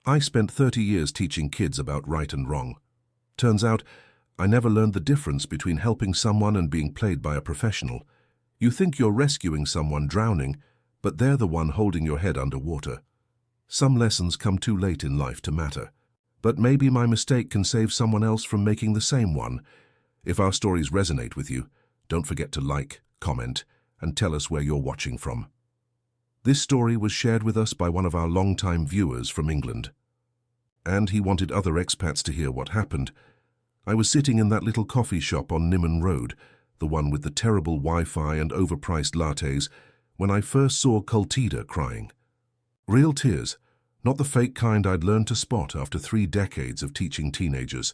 I spent 30 years teaching kids about right and wrong. Turns out, I never learned the difference between helping someone and being played by a professional. You think you're rescuing someone drowning, but they're the one holding your head underwater. Some lessons come too late in life to matter. But maybe my mistake can save someone else from making the same one. If our stories resonate with you, don't forget to like, comment, and tell us where you're watching from. This story was shared with us by one of our long-time viewers from England. And he wanted other expats to hear what happened. I was sitting in that little coffee shop on Nimon Road, the one with the terrible Wi-Fi and overpriced lattes, when I first saw Kultida crying. Real tears, not the fake kind I'd learned to spot after 3 decades of teaching teenagers.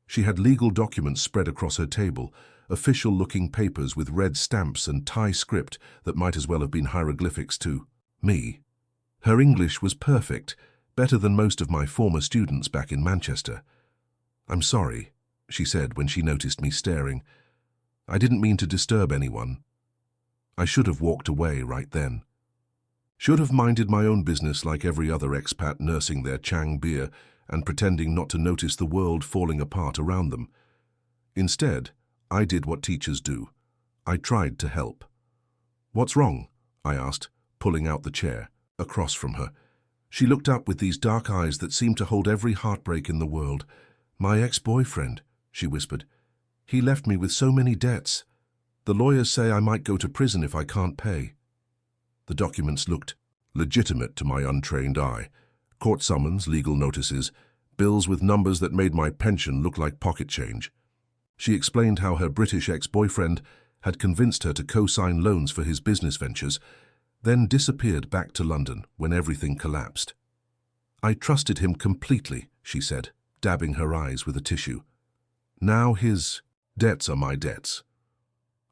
She had legal documents spread across her table, official-looking papers with red stamps and Thai script that might as well have been hieroglyphics to me. Her English was perfect, better than most of my former students back in Manchester. "I'm sorry," she said when she noticed me staring. "I didn't mean to disturb anyone." I should have walked away right then. Should have minded my own business like every other expat nursing their Chang beer and pretending not to notice the world falling apart around them. Instead, I did what teachers do. I tried to help. "What's wrong?" I asked, pulling out the chair, across from her. She looked up with these dark eyes that seemed to hold every heartbreak in the world. "My ex-boyfriend," she whispered. "He left me with so many debts. The lawyers say I might go to prison if I can't pay." The documents looked legitimate to my untrained eye. Court summons, legal notices, bills with numbers that made my pension look like pocket change. She explained how her British ex-boyfriend had convinced her to co-sign loans for his business ventures, then disappeared back to London when everything collapsed. "I trusted him completely," she said, dabbing her eyes with a tissue. "Now his debts are my debts."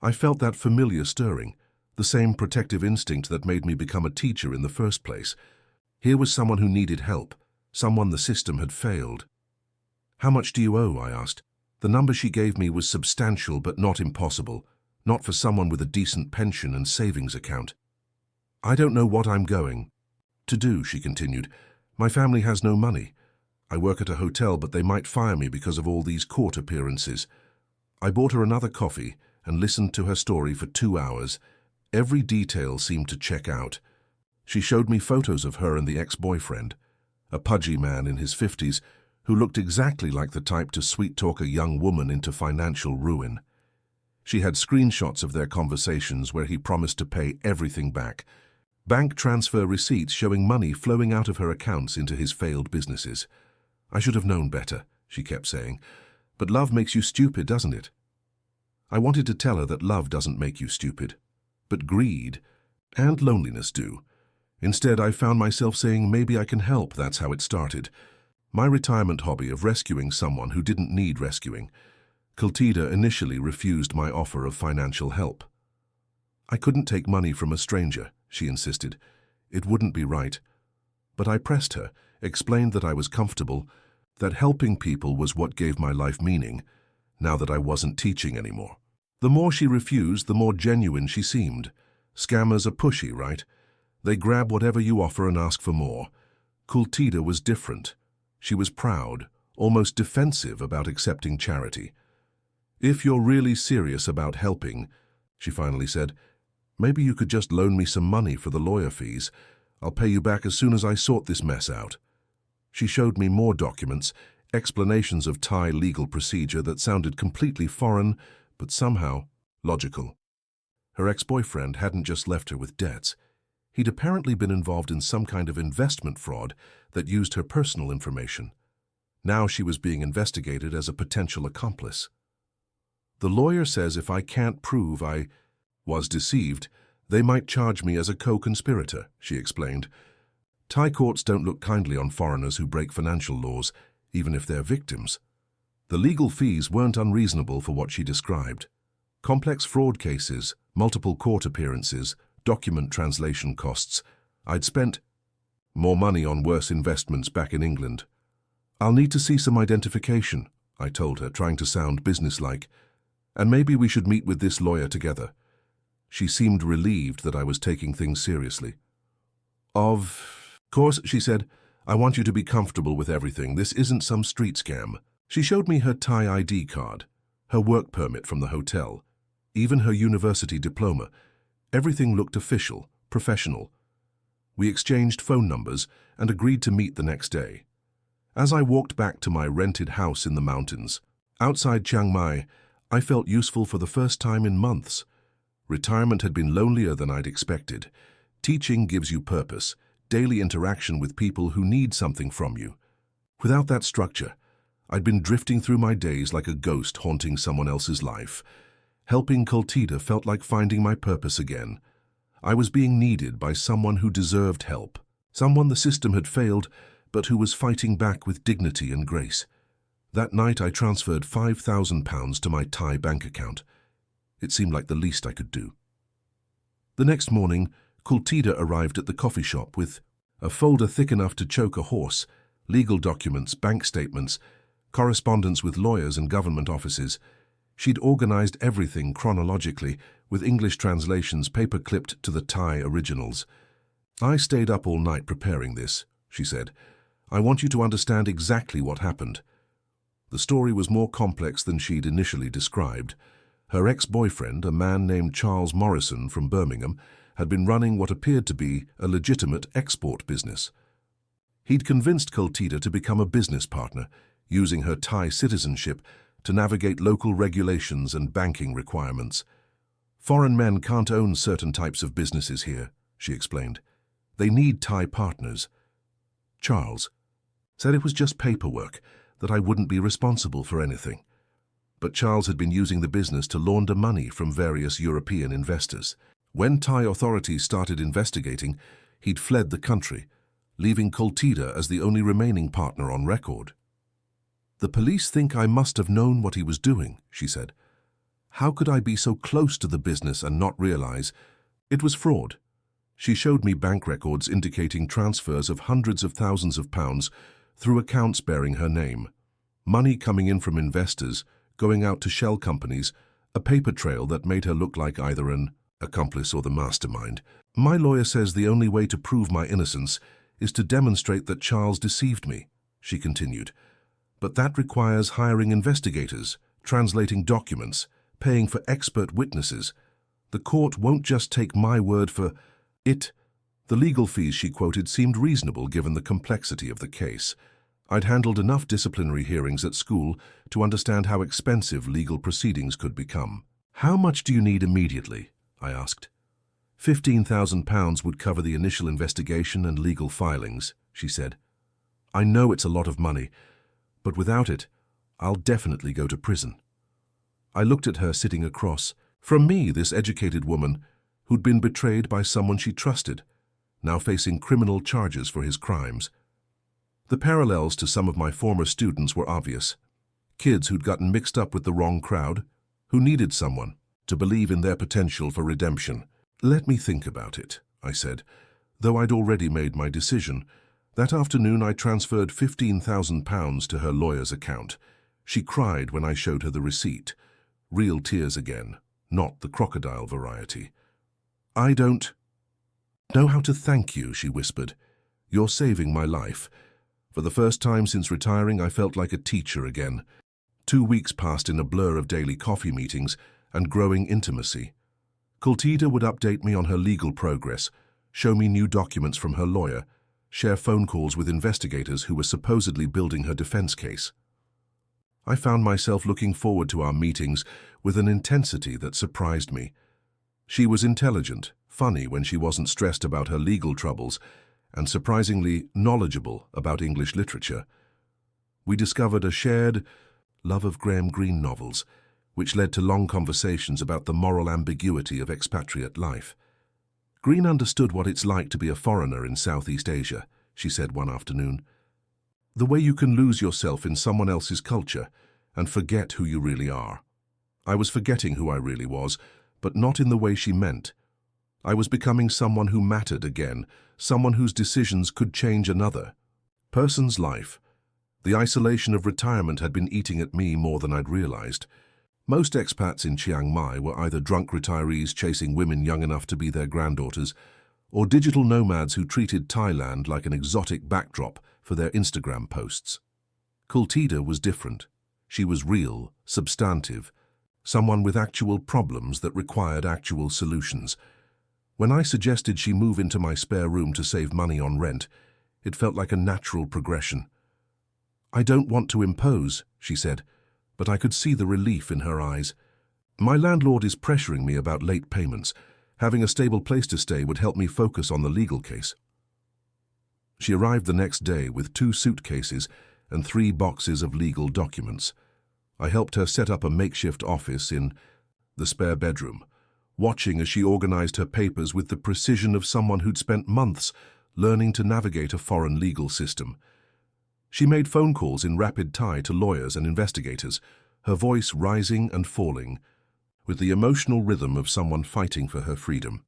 I felt that familiar stirring, the same protective instinct that made me become a teacher in the first place. Here was someone who needed help, someone the system had failed. "How much do you owe?" I asked. The number she gave me was substantial but not impossible, not for someone with a decent pension and savings account. "I don't know what I'm going to do," she continued. "My family has no money. I work at a hotel, but they might fire me because of all these court appearances." I bought her another coffee and listened to her story for 2 hours. Every detail seemed to check out. She showed me photos of her and the ex-boyfriend, a pudgy man in his 50s who looked exactly like the type to sweet-talk a young woman into financial ruin. She had screenshots of their conversations where he promised to pay everything back, bank transfer receipts showing money flowing out of her accounts into his failed businesses. "I should have known better," she kept saying. "But love makes you stupid, doesn't it?" I wanted to tell her that love doesn't make you stupid, but greed and loneliness do. Instead, I found myself saying, maybe I can help. That's how it started. My retirement hobby of rescuing someone who didn't need rescuing. Kultida initially refused my offer of financial help. "I couldn't take money from a stranger," she insisted. "It wouldn't be right." But I pressed her, explained that I was comfortable, that helping people was what gave my life meaning, now that I wasn't teaching anymore. The more she refused, the more genuine she seemed. Scammers are pushy, right? They grab whatever you offer and ask for more. Kultida was different. She was proud, almost defensive about accepting charity. "If you're really serious about helping," she finally said, "maybe you could just loan me some money for the lawyer fees. I'll pay you back as soon as I sort this mess out." She showed me more documents, explanations of Thai legal procedure that sounded completely foreign, but somehow logical. Her ex-boyfriend hadn't just left her with debts. He'd apparently been involved in some kind of investment fraud that used her personal information. Now she was being investigated as a potential accomplice. "The lawyer says if I can't prove I was deceived, they might charge me as a co-conspirator," she explained. "Thai courts don't look kindly on foreigners who break financial laws, even if they're victims." The legal fees weren't unreasonable for what she described. Complex fraud cases, multiple court appearances, document translation costs. I'd spent more money on worse investments back in England. "I'll need to see some identification," I told her, trying to sound businesslike. "And maybe we should meet with this lawyer together." She seemed relieved that I was taking things seriously. "Of course," she said. I want you to be comfortable with everything. This isn't some street scam. She showed me her Thai ID card, her work permit from the hotel, even her university diploma. Everything looked official, professional. We exchanged phone numbers and agreed to meet the next day. As I walked back to my rented house in the mountains, outside Chiang Mai, I felt useful for the first time in months. Retirement had been lonelier than I'd expected. Teaching gives you purpose, daily interaction with people who need something from you. Without that structure, I'd been drifting through my days like a ghost haunting someone else's life. Helping Kultida felt like finding my purpose again. I was being needed by someone who deserved help, someone the system had failed, but who was fighting back with dignity and grace. That night I transferred £5,000 to my Thai bank account. It seemed like the least I could do. The next morning, Kultida arrived at the coffee shop with a folder thick enough to choke a horse, legal documents, bank statements, correspondence with lawyers and government offices. She'd organized everything chronologically, with English translations paper-clipped to the Thai originals. "I stayed up all night preparing this," she said. "I want you to understand exactly what happened." The story was more complex than she'd initially described. Her ex-boyfriend, a man named Charles Morrison from Birmingham, had been running what appeared to be a legitimate export business. He'd convinced Kultida to become a business partner, using her Thai citizenship to navigate local regulations and banking requirements. "Foreign men can't own certain types of businesses here," she explained. "They need Thai partners." Charles said it was just paperwork, that I wouldn't be responsible for anything. But Charles had been using the business to launder money from various European investors. When Thai authorities started investigating, he'd fled the country, leaving Kultida as the only remaining partner on record. "The police think I must have known what he was doing," she said. "How could I be so close to the business and not realize it was fraud?" She showed me bank records indicating transfers of hundreds of thousands of pounds through accounts bearing her name. Money coming in from investors, going out to shell companies, a paper trail that made her look like either an accomplice or the mastermind. "My lawyer says the only way to prove my innocence is to demonstrate that Charles deceived me," she continued. "But that requires hiring investigators, translating documents, paying for expert witnesses. The court won't just take my word for it." The legal fees she quoted seemed reasonable given the complexity of the case. I'd handled enough disciplinary hearings at school to understand how expensive legal proceedings could become. "How much do you need immediately?" I asked. £15,000 would cover the initial investigation and legal filings, she said. "I know it's a lot of money, but without it, I'll definitely go to prison." I looked at her sitting across from me, this educated woman who'd been betrayed by someone she trusted, now facing criminal charges for his crimes. The parallels to some of my former students were obvious. Kids who'd gotten mixed up with the wrong crowd, who needed someone to believe in their potential for redemption. "Let me think about it," I said, though I'd already made my decision. That afternoon I transferred £15,000 to her lawyer's account. She cried when I showed her the receipt. Real tears again, not the crocodile variety. "I don't know how to thank you," she whispered. "You're saving my life." For the first time since retiring, I felt like a teacher again. 2 weeks passed in a blur of daily coffee meetings and growing intimacy. Kultida would update me on her legal progress, show me new documents from her lawyer, share phone calls with investigators who were supposedly building her defense case. I found myself looking forward to our meetings with an intensity that surprised me. She was intelligent, funny when she wasn't stressed about her legal troubles, and surprisingly knowledgeable about English literature. We discovered a shared love of Graham Greene novels, which led to long conversations about the moral ambiguity of expatriate life. "Greene understood what it's like to be a foreigner in Southeast Asia," she said one afternoon. "The way you can lose yourself in someone else's culture and forget who you really are." I was forgetting who I really was, but not in the way she meant. I was becoming someone who mattered again, someone whose decisions could change another person's life. The isolation of retirement had been eating at me more than I'd realized. Most expats in Chiang Mai were either drunk retirees chasing women young enough to be their granddaughters, or digital nomads who treated Thailand like an exotic backdrop for their Instagram posts. Kultida was different. She was real, substantive, someone with actual problems that required actual solutions. When I suggested she move into my spare room to save money on rent, it felt like a natural progression. "I don't want to impose," she said, but I could see the relief in her eyes. "My landlord is pressuring me about late payments. Having a stable place to stay would help me focus on the legal case." She arrived the next day with 2 suitcases and 3 boxes of legal documents. I helped her set up a makeshift office in the spare bedroom, watching as she organized her papers with the precision of someone who'd spent months learning to navigate a foreign legal system. She made phone calls in rapid Thai to lawyers and investigators, her voice rising and falling, with the emotional rhythm of someone fighting for her freedom.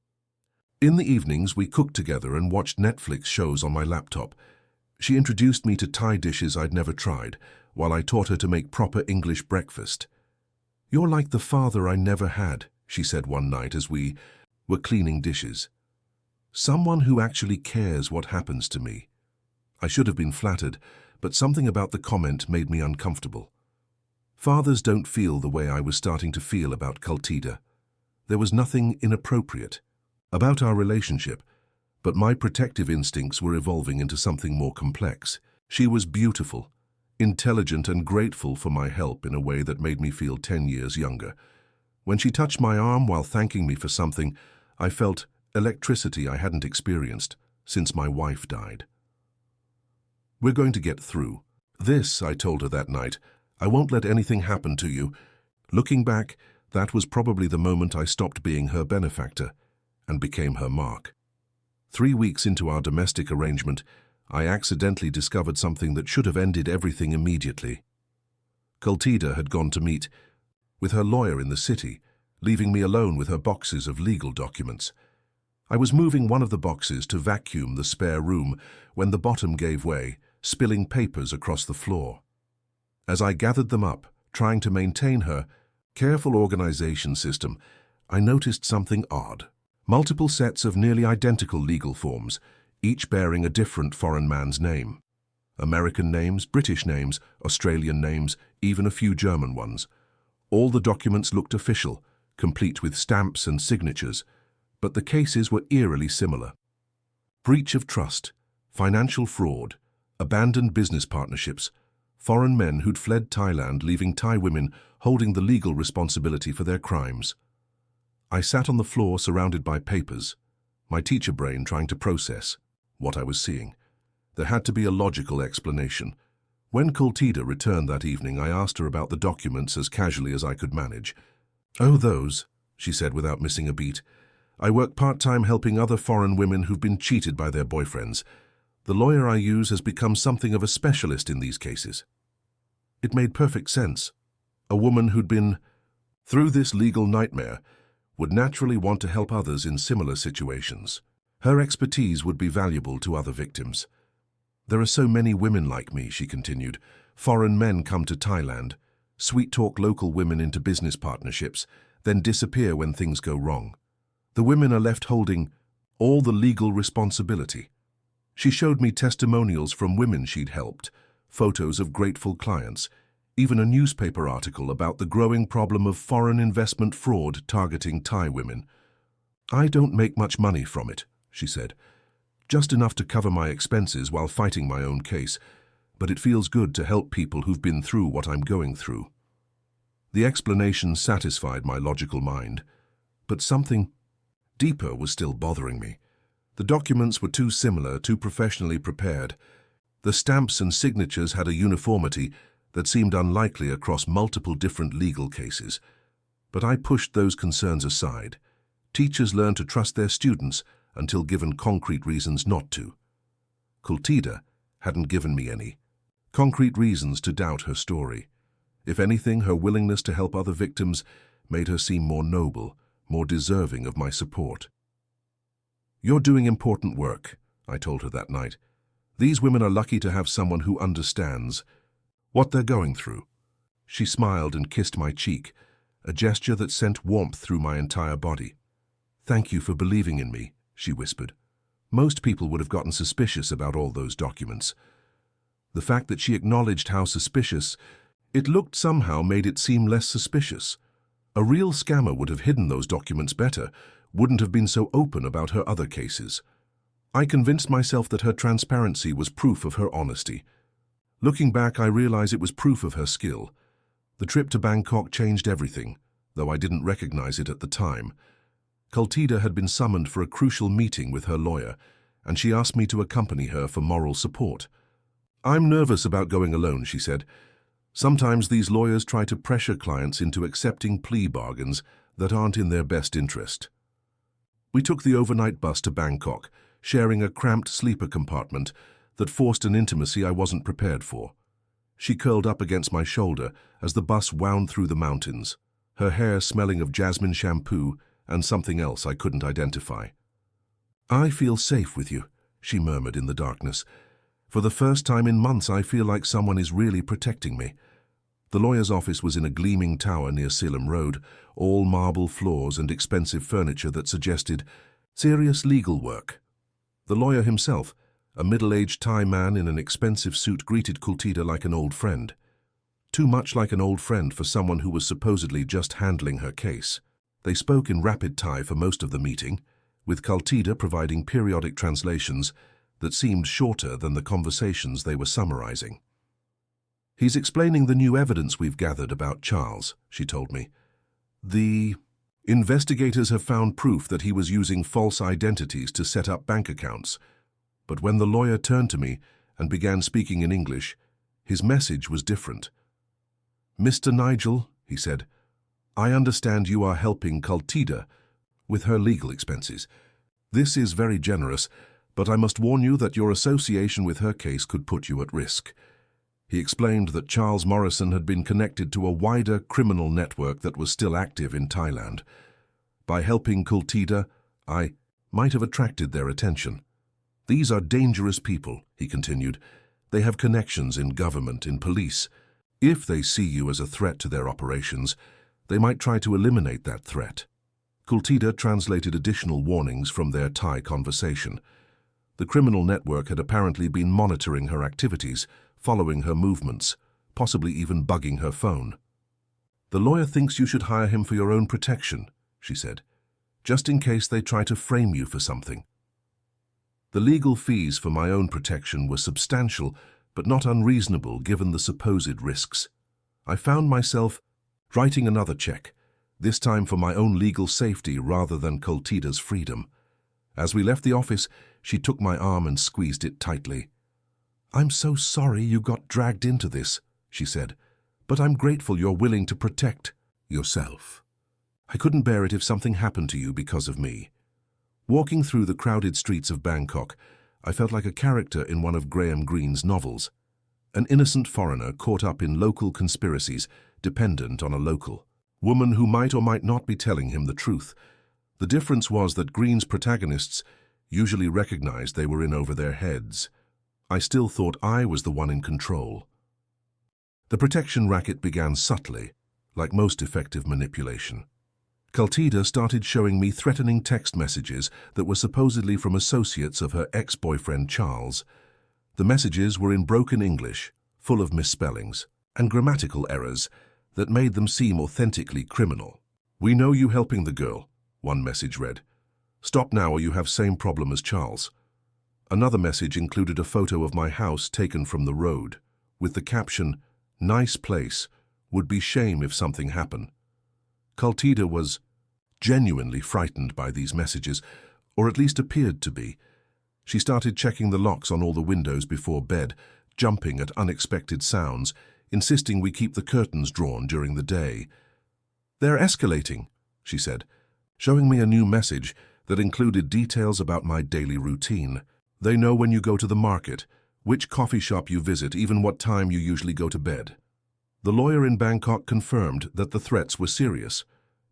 In the evenings, we cooked together and watched Netflix shows on my laptop. She introduced me to Thai dishes I'd never tried, while I taught her to make proper English breakfast. "You're like the father I never had," she said one night as we were cleaning dishes. "Someone who actually cares what happens to me." I should have been flattered, but something about the comment made me uncomfortable. Fathers don't feel the way I was starting to feel about Kultida. There was nothing inappropriate about our relationship, but my protective instincts were evolving into something more complex. She was beautiful, intelligent and grateful for my help in a way that made me feel 10 years younger. When she touched my arm while thanking me for something, I felt electricity I hadn't experienced since my wife died. "We're going to get through this," I told her that night. "I won't let anything happen to you." Looking back, that was probably the moment I stopped being her benefactor and became her mark. 3 weeks into our domestic arrangement, I accidentally discovered something that should have ended everything immediately. Kultida had gone to meet with her lawyer in the city, leaving me alone with her boxes of legal documents. I was moving one of the boxes to vacuum the spare room when the bottom gave way, spilling papers across the floor. As I gathered them up, trying to maintain her careful organization system, I noticed something odd. Multiple sets of nearly identical legal forms, each bearing a different foreign man's name. American names, British names, Australian names, even a few German ones. All the documents looked official, complete with stamps and signatures, but the cases were eerily similar. Breach of trust, financial fraud, abandoned business partnerships, foreign men who'd fled Thailand, leaving Thai women holding the legal responsibility for their crimes. I sat on the floor surrounded by papers, my teacher brain trying to process what I was seeing. There had to be a logical explanation. When Kultida returned that evening, I asked her about the documents as casually as I could manage. "Oh, those," she said without missing a beat. "I work part-time helping other foreign women who've been cheated by their boyfriends. The lawyer I use has become something of a specialist in these cases." It made perfect sense. A woman who'd been through this legal nightmare would naturally want to help others in similar situations. Her expertise would be valuable to other victims. "There are so many women like me," she continued. "Foreign men come to Thailand, sweet-talk local women into business partnerships, then disappear when things go wrong. The women are left holding all the legal responsibility." She showed me testimonials from women she'd helped, photos of grateful clients, even a newspaper article about the growing problem of foreign investment fraud targeting Thai women. "I don't make much money from it," she said. "Just enough to cover my expenses while fighting my own case, but it feels good to help people who've been through what I'm going through." The explanation satisfied my logical mind, but something deeper was still bothering me. The documents were too similar, too professionally prepared. The stamps and signatures had a uniformity that seemed unlikely across multiple different legal cases. But I pushed those concerns aside. Teachers learn to trust their students until given concrete reasons not to. Kultida hadn't given me any concrete reasons to doubt her story. If anything, her willingness to help other victims made her seem more noble, more deserving of my support. "You're doing important work," I told her that night. "These women are lucky to have someone who understands what they're going through." She smiled and kissed my cheek, a gesture that sent warmth through my entire body. "Thank you for believing in me," she whispered. "Most people would have gotten suspicious about all those documents." The fact that she acknowledged how suspicious it looked somehow made it seem less suspicious. A real scammer would have hidden those documents better, wouldn't have been so open about her other cases. I convinced myself that her transparency was proof of her honesty. Looking back, I realize it was proof of her skill. The trip to Bangkok changed everything, though I didn't recognize it at the time. Kultida had been summoned for a crucial meeting with her lawyer, and she asked me to accompany her for moral support. "I'm nervous about going alone," she said. "Sometimes these lawyers try to pressure clients into accepting plea bargains that aren't in their best interest." We took the overnight bus to Bangkok, sharing a cramped sleeper compartment that forced an intimacy I wasn't prepared for. She curled up against my shoulder as the bus wound through the mountains, her hair smelling of jasmine shampoo and something else I couldn't identify. "I feel safe with you," she murmured in the darkness. "For the first time in months, I feel like someone is really protecting me." The lawyer's office was in a gleaming tower near Salem Road, all marble floors and expensive furniture that suggested serious legal work. The lawyer himself, a middle-aged Thai man in an expensive suit, greeted Kultida like an old friend. Too much like an old friend for someone who was supposedly just handling her case. They spoke in rapid Thai for most of the meeting, with Kultida providing periodic translations that seemed shorter than the conversations they were summarizing. "He's explaining the new evidence we've gathered about Charles," she told me. "The investigators have found proof that he was using false identities to set up bank accounts." But when the lawyer turned to me and began speaking in English, his message was different. "Mr. Nigel," he said, "I understand you are helping Kultida with her legal expenses. This is very generous, but I must warn you that your association with her case could put you at risk." He explained that Charles Morrison had been connected to a wider criminal network that was still active in Thailand. By helping Kultida, I might have attracted their attention. "These are dangerous people," he continued. "They have connections in government, in police. If they see you as a threat to their operations, they might try to eliminate that threat." Kultida translated additional warnings from their Thai conversation. The criminal network had apparently been monitoring her activities, following her movements, possibly even bugging her phone. "The lawyer thinks you should hire him for your own protection," she said, "just in case they try to frame you for something." The legal fees for my own protection were substantial, but not unreasonable given the supposed risks. I found myself writing another check, this time for my own legal safety rather than Kultida's freedom. As we left the office, she took my arm and squeezed it tightly. "I'm so sorry you got dragged into this," she said, "but I'm grateful you're willing to protect yourself. I couldn't bear it if something happened to you because of me." Walking through the crowded streets of Bangkok, I felt like a character in one of Graham Greene's novels, an innocent foreigner caught up in local conspiracies, dependent on a local woman who might or might not be telling him the truth. The difference was that Greene's protagonists usually recognized they were in over their heads. I still thought I was the one in control. The protection racket began subtly, like most effective manipulation. Kultida started showing me threatening text messages that were supposedly from associates of her ex-boyfriend Charles. The messages were in broken English, full of misspellings and grammatical errors that made them seem authentically criminal. "We know you helping the girl," one message read. "Stop now or you have same problem as Charles." Another message included a photo of my house taken from the road, with the caption, "Nice place, would be shame if something happened." Kultida was genuinely frightened by these messages, or at least appeared to be. She started checking the locks on all the windows before bed, jumping at unexpected sounds, insisting we keep the curtains drawn during the day. "They're escalating," she said, showing me a new message that included details about my daily routine. "They know when you go to the market, which coffee shop you visit, even what time you usually go to bed." The lawyer in Bangkok confirmed that the threats were serious.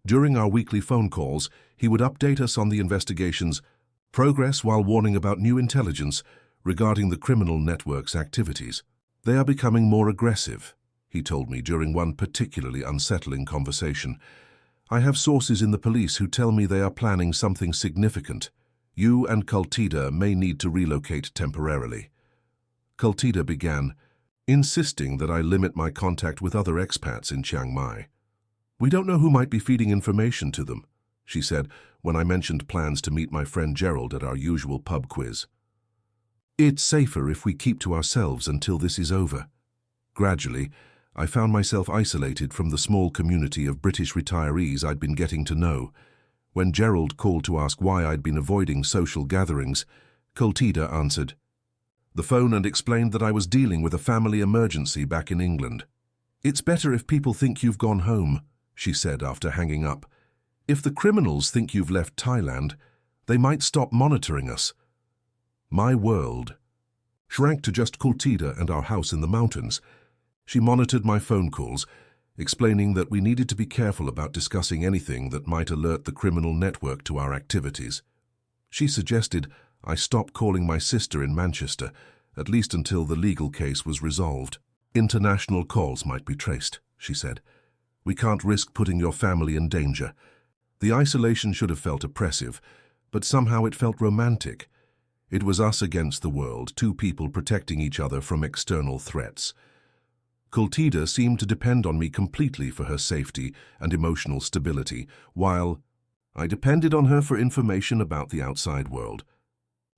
During our weekly phone calls, he would update us on the investigation's progress while warning about new intelligence regarding the criminal network's activities. "They are becoming more aggressive," he told me during one particularly unsettling conversation. "I have sources in the police who tell me they are planning something significant. You and Kultida may need to relocate temporarily." Kultida began, insisting that I limit my contact with other expats in Chiang Mai. "We don't know who might be feeding information to them," she said when I mentioned plans to meet my friend Gerald at our usual pub quiz. "It's safer if we keep to ourselves until this is over." Gradually, I found myself isolated from the small community of British retirees I'd been getting to know. When Gerald called to ask why I'd been avoiding social gatherings, Kultida answered the phone and explained that I was dealing with a family emergency back in England. "It's better if people think you've gone home," she said after hanging up. "If the criminals think you've left Thailand, they might stop monitoring us." My world shrank to just Kultida and our house in the mountains. She monitored my phone calls, explaining that we needed to be careful about discussing anything that might alert the criminal network to our activities. She suggested I stop calling my sister in Manchester, at least until the legal case was resolved. "International calls might be traced," she said. "We can't risk putting your family in danger." The isolation should have felt oppressive, but somehow it felt romantic. It was us against the world, two people protecting each other from external threats. Kultida seemed to depend on me completely for her safety and emotional stability, while I depended on her for information about the outside world.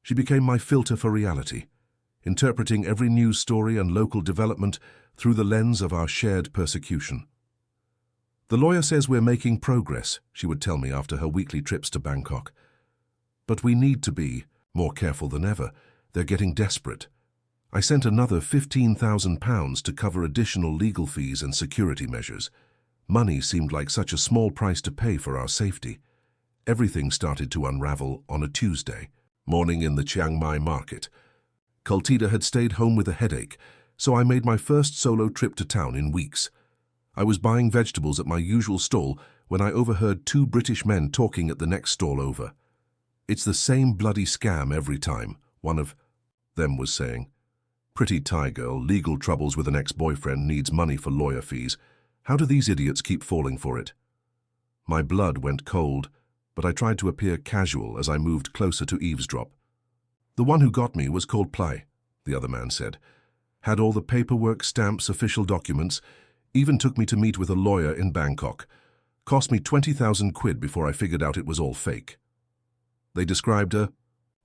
She became my filter for reality, interpreting every news story and local development through the lens of our shared persecution. "The lawyer says we're making progress," she would tell me after her weekly trips to Bangkok. "But we need to be more careful than ever. They're getting desperate." I sent another £15,000 to cover additional legal fees and security measures. Money seemed like such a small price to pay for our safety. Everything started to unravel on a Tuesday morning in the Chiang Mai market. Kultida had stayed home with a headache, so I made my first solo trip to town in weeks. I was buying vegetables at my usual stall when I overheard two British men talking at the next stall over. "It's the same bloody scam every time," one of them was saying. "Pretty Thai girl, legal troubles with an ex-boyfriend, needs money for lawyer fees. How do these idiots keep falling for it?" My blood went cold, but I tried to appear casual as I moved closer to eavesdrop. "The one who got me was called Plai," the other man said. "Had all the paperwork, stamps, official documents, even took me to meet with a lawyer in Bangkok. Cost me 20,000 quid before I figured out it was all fake." They described a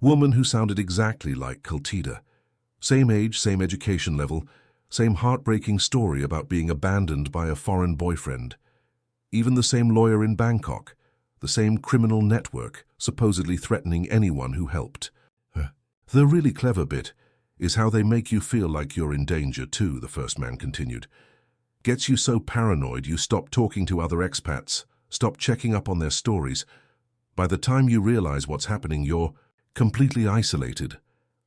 woman who sounded exactly like Kultida. Same age, same education level, same heartbreaking story about being abandoned by a foreign boyfriend. Even the same lawyer in Bangkok, the same criminal network supposedly threatening anyone who helped. "The really clever bit is how they make you feel like you're in danger too," the first man continued. "Gets you so paranoid you stop talking to other expats, stop checking up on their stories. By the time you realize what's happening, you're completely isolated."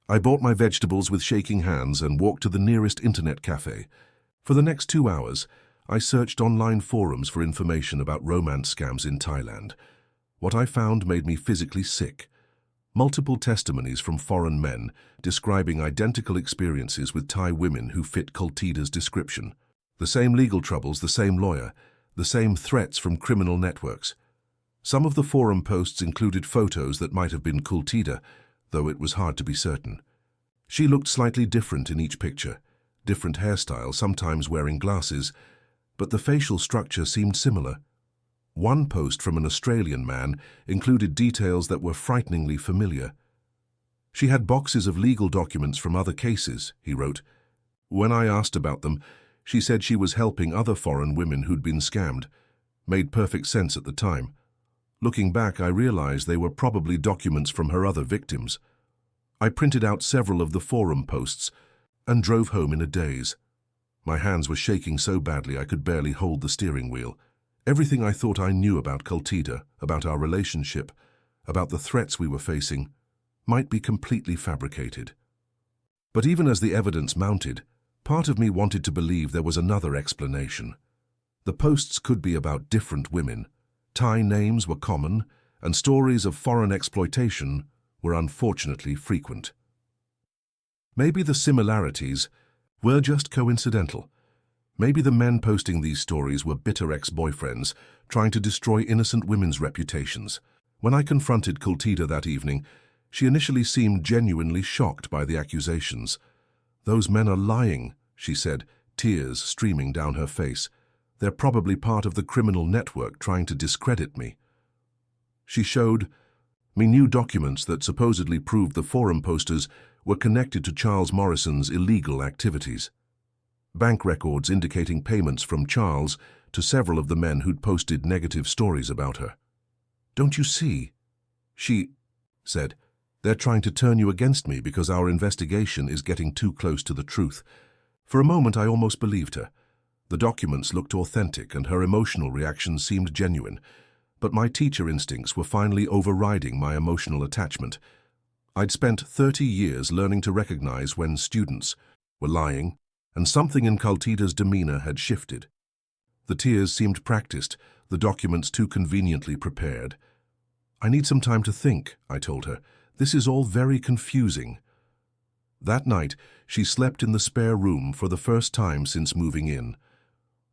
I bought my vegetables with shaking hands and walked to the nearest internet cafe. For the next 2 hours, I searched online forums for information about romance scams in Thailand. What I found made me physically sick. Multiple testimonies from foreign men describing identical experiences with Thai women who fit Kultida's description. The same legal troubles, the same lawyer, the same threats from criminal networks. Some of the forum posts included photos that might have been Kultida, though it was hard to be certain. She looked slightly different in each picture, different hairstyle, sometimes wearing glasses, but the facial structure seemed similar. One post from an Australian man included details that were frighteningly familiar. "She had boxes of legal documents from other cases," he wrote. "When I asked about them, she said she was helping other foreign women who'd been scammed. Made perfect sense at the time. Looking back, I realized they were probably documents from her other victims." I printed out several of the forum posts and drove home in a daze. My hands were shaking so badly I could barely hold the steering wheel. Everything I thought I knew about Kultida, about our relationship, about the threats we were facing, might be completely fabricated. But even as the evidence mounted, part of me wanted to believe there was another explanation. The posts could be about different women. Thai names were common, and stories of foreign exploitation were unfortunately frequent. Maybe the similarities were just coincidental. Maybe the men posting these stories were bitter ex-boyfriends trying to destroy innocent women's reputations. When I confronted Kultida that evening, she initially seemed genuinely shocked by the accusations. "Those men are lying," she said, tears streaming down her face. "They're probably part of the criminal network trying to discredit me." She showed me new documents that supposedly proved the forum posters were connected to Charles Morrison's illegal activities. Bank records indicating payments from Charles to several of the men who'd posted negative stories about her. "Don't you see?" she said. "They're trying to turn you against me because our investigation is getting too close to the truth." For a moment I almost believed her. The documents looked authentic and her emotional reaction seemed genuine. But my teacher instincts were finally overriding my emotional attachment. I'd spent 30 years learning to recognize when students were lying, and something in Cultida's demeanor had shifted. The tears seemed practiced, the documents too conveniently prepared. "I need some time to think," I told her. "This is all very confusing." That night, she slept in the spare room for the first time since moving in.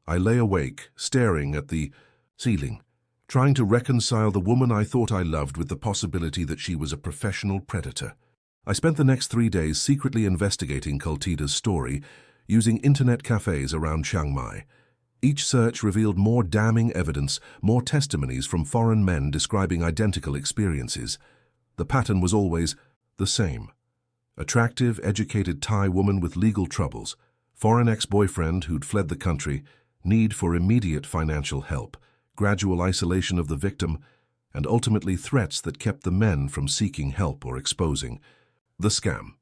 I lay awake, staring at the ceiling, trying to reconcile the woman I thought I loved with the possibility that she was a professional predator. I spent the next 3 days secretly investigating Cultida's story, using internet cafes around Chiang Mai. Each search revealed more damning evidence, more testimonies from foreign men describing identical experiences. The pattern was always the same. Attractive, educated Thai woman with legal troubles, foreign ex-boyfriend who'd fled the country, need for immediate financial help, gradual isolation of the victim, and ultimately threats that kept the men from seeking help or exposing the scam.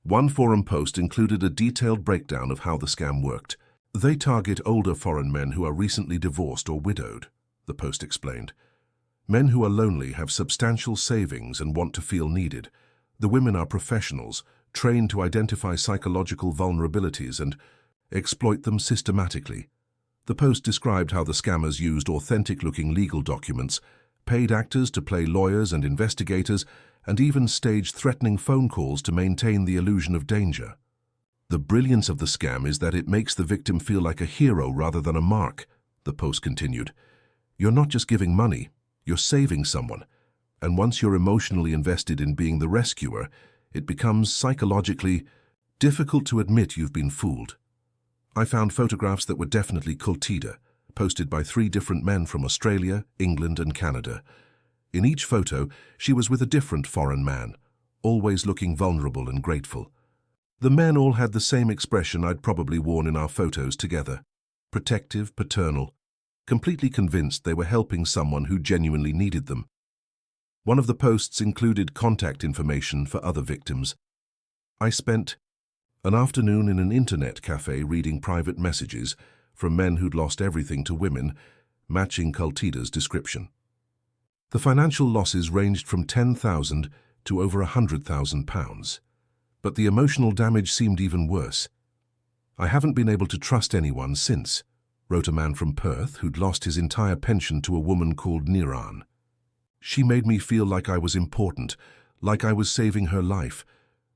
One forum post included a detailed breakdown of how the scam worked. "They target older foreign men who are recently divorced or widowed," the post explained. "Men who are lonely, have substantial savings and want to feel needed. The women are professionals, trained to identify psychological vulnerabilities and exploit them systematically." The post described how the scammers used authentic-looking legal documents, paid actors to play lawyers and investigators, and even staged threatening phone calls to maintain the illusion of danger. "The brilliance of the scam is that it makes the victim feel like a hero rather than a mark," the post continued. "You're not just giving money, you're saving someone. And once you're emotionally invested in being the rescuer, it becomes psychologically difficult to admit you've been fooled." I found photographs that were definitely Cultida, posted by 3 different men from Australia, England, and Canada. In each photo, she was with a different foreign man, always looking vulnerable and grateful. The men all had the same expression I'd probably worn in our photos together: protective, paternal, completely convinced they were helping someone who genuinely needed them. One of the posts included contact information for other victims. I spent an afternoon in an internet cafe reading private messages from men who'd lost everything to women, matching Cultida's description. The financial losses ranged from £10,000 to over £100,000. But the emotional damage seemed even worse. "I haven't been able to trust anyone since," wrote a man from Perth who'd lost his entire pension to a woman called Niran. "She made me feel like I was important, like I was saving her life.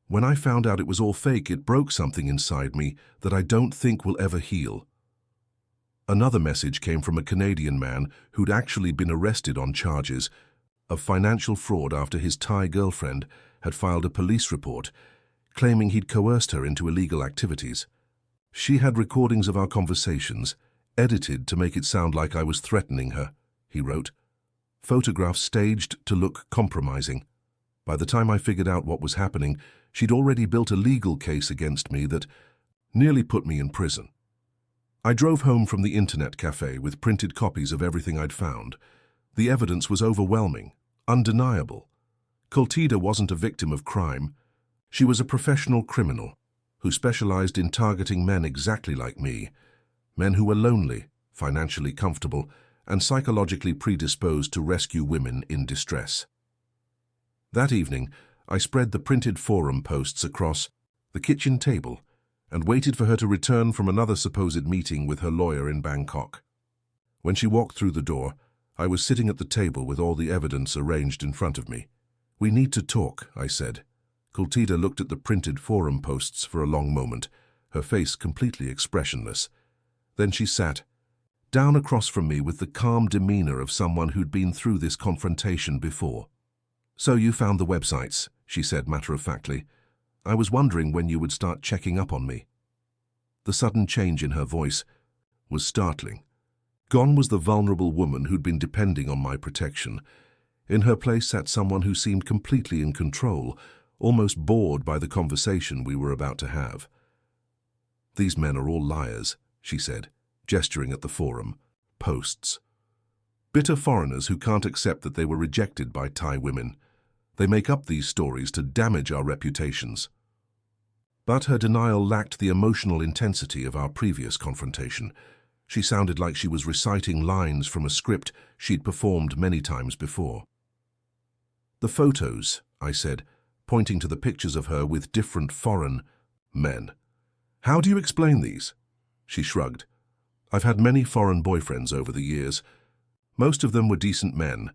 When I found out it was all fake, it broke something inside me that I don't think will ever heal." Another message came from a Canadian man who'd actually been arrested on charges of financial fraud after his Thai girlfriend had filed a police report, claiming he'd coerced her into illegal activities. "She had recordings of our conversations, edited to make it sound like I was threatening her," he wrote. "Photographs staged to look compromising. By the time I figured out what was happening, she'd already built a legal case against me that nearly put me in prison." I drove home from the internet cafe with printed copies of everything I'd found. The evidence was overwhelming, undeniable. Cultida wasn't a victim of crime. She was a professional criminal who specialized in targeting men exactly like me, men who were lonely, financially comfortable, and psychologically predisposed to rescue women in distress. That evening, I spread the printed forum posts across the kitchen table and waited for her to return from another supposed meeting with her lawyer in Bangkok. When she walked through the door, I was sitting at the table with all the evidence arranged in front of me. "We need to talk," I said. Cultida looked at the printed forum posts for a long moment, her face completely expressionless. Then she sat down across from me with the calm demeanor of someone who'd been through this confrontation before. "So you found the websites," she said matter-of-factly. "I was wondering when you would start checking up on me." The sudden change in her voice was startling. Gone was the vulnerable woman who'd been depending on my protection. In her place sat someone who seemed completely in control, almost bored by the conversation we were about to have. "These men are all liars," she said, gesturing at the forum posts. "Bitter foreigners who can't accept that they were rejected by Thai women. They make up these stories to damage our reputations." But her denial lacked the emotional intensity of our previous confrontation. She sounded like she was reciting lines from a script she'd performed many times before. "The photos," I said, pointing to the pictures of her with different foreign men. "How do you explain these?" She shrugged. "I've had many foreign boyfriends over the years. Most of them were decent men,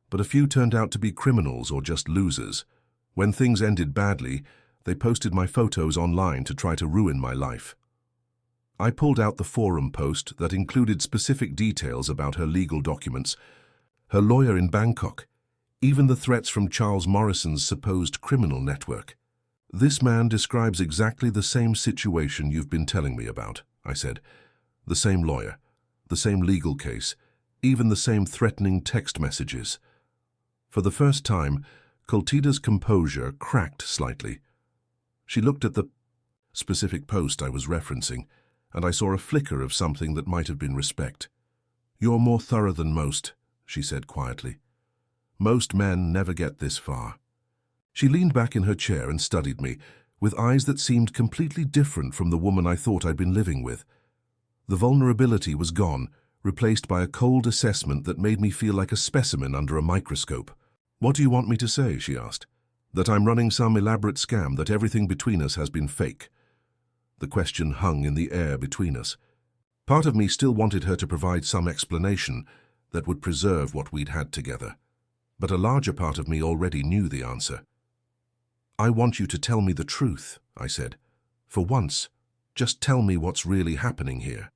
but a few turned out to be criminals or just losers. When things ended badly, they posted my photos online to try to ruin my life." I pulled out the forum post that included specific details about her legal documents, her lawyer in Bangkok, even the threats from Charles Morrison's supposed criminal network. "This man describes exactly the same situation you've been telling me about," I said. "The same lawyer, the same legal case, even the same threatening text messages." For the first time, Kultida's composure cracked slightly. She looked at the specific post I was referencing, and I saw a flicker of something that might have been respect. "You're more thorough than most," she said quietly. "Most men never get this far." She leaned back in her chair and studied me, with eyes that seemed completely different from the woman I thought I'd been living with. The vulnerability was gone, replaced by a cold assessment that made me feel like a specimen under a microscope. "What do you want me to say?" she asked. "That I'm running some elaborate scam, that everything between us has been fake?" The question hung in the air between us. Part of me still wanted her to provide some explanation that would preserve what we'd had together, but a larger part of me already knew the answer. "I want you to tell me the truth," I said. "For once, just tell me what's really happening here."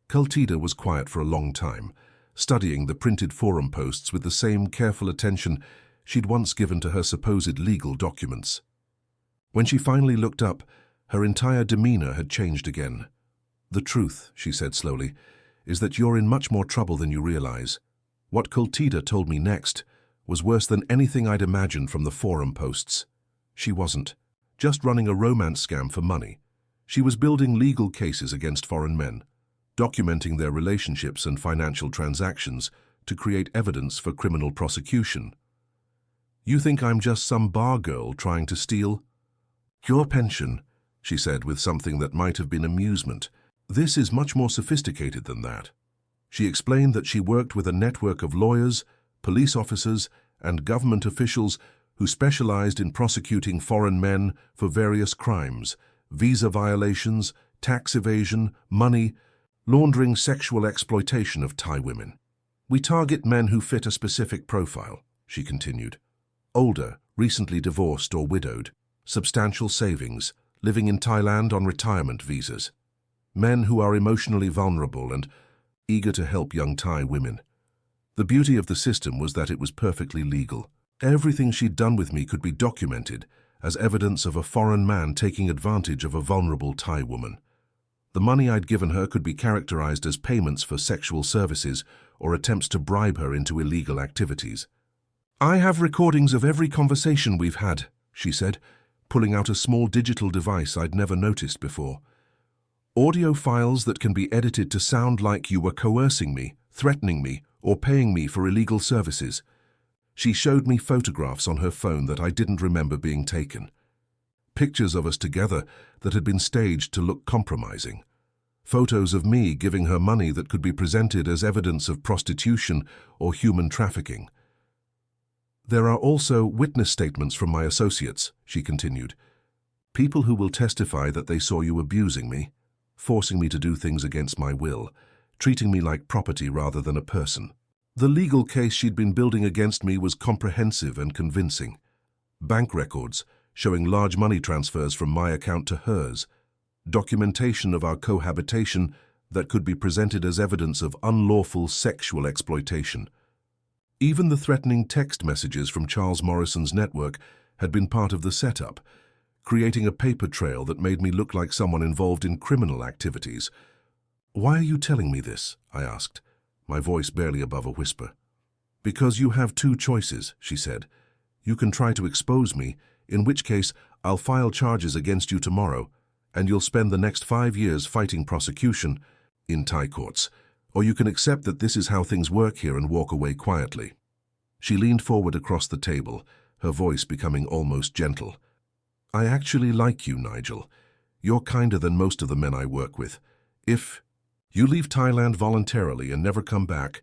Kultida was quiet for a long time, studying the printed forum posts with the same careful attention she'd once given to her supposed legal documents. When she finally looked up, her entire demeanor had changed again. "The truth," she said slowly, "is that you're in much more trouble than you realize. What Kultida told me next was worse than anything I'd imagined from the forum posts. She wasn't just running a romance scam for money. She was building legal cases against foreign men, documenting their relationships and financial transactions to create evidence for criminal prosecution. You think I'm just some bar girl trying to steal your pension?" she said with something that might have been amusement. "This is much more sophisticated than that." She explained that she worked with a network of lawyers, police officers, and government officials who specialized in prosecuting foreign men for various crimes: visa violations, tax evasion, money laundering, sexual exploitation of Thai women. "We target men who fit a specific profile," she continued. "Older, recently divorced or widowed, substantial savings, living in Thailand on retirement visas. Men who are emotionally vulnerable and eager to help young Thai women." The beauty of the system was that it was perfectly legal. Everything she'd done with me could be documented as evidence of a foreign man taking advantage of a vulnerable Thai woman. The money I'd given her could be characterized as payments for sexual services or attempts to bribe her into illegal activities. "I have recordings of every conversation we've had," she said, pulling out a small digital device I'd never noticed before. "Audio files that can be edited to sound like you were coercing me, threatening me, or paying me for illegal services." She showed me photographs on her phone that I didn't remember being taken. Pictures of us together that had been staged to look compromising. Photos of me giving her money that could be presented as evidence of prostitution or human trafficking. "There are also witness statements from my associates," she continued. "People who will testify that they saw you abusing me, forcing me to do things against my will, treating me like property rather than a person." The legal case she'd been building against me was comprehensive and convincing. Bank records showing large money transfers from my account to hers, documentation of our cohabitation that could be presented as evidence of unlawful sexual exploitation. Even the threatening text messages from Charles Morrison's network had been part of the setup, creating a paper trail that made me look like someone involved in criminal activities. "Why are you telling me this?" I asked, my voice barely above a whisper. "Because you have two choices," she said. "You can try to expose me, in which case I'll file charges against you tomorrow, and you'll spend the next 5 years fighting prosecution in Thai courts. Or you can accept that this is how things work here and walk away quietly." She leaned forward across the table, her voice becoming almost gentle. "I actually like you, Nigel. You're kinder than most of the men I work with. If you leave Thailand voluntarily and never come back,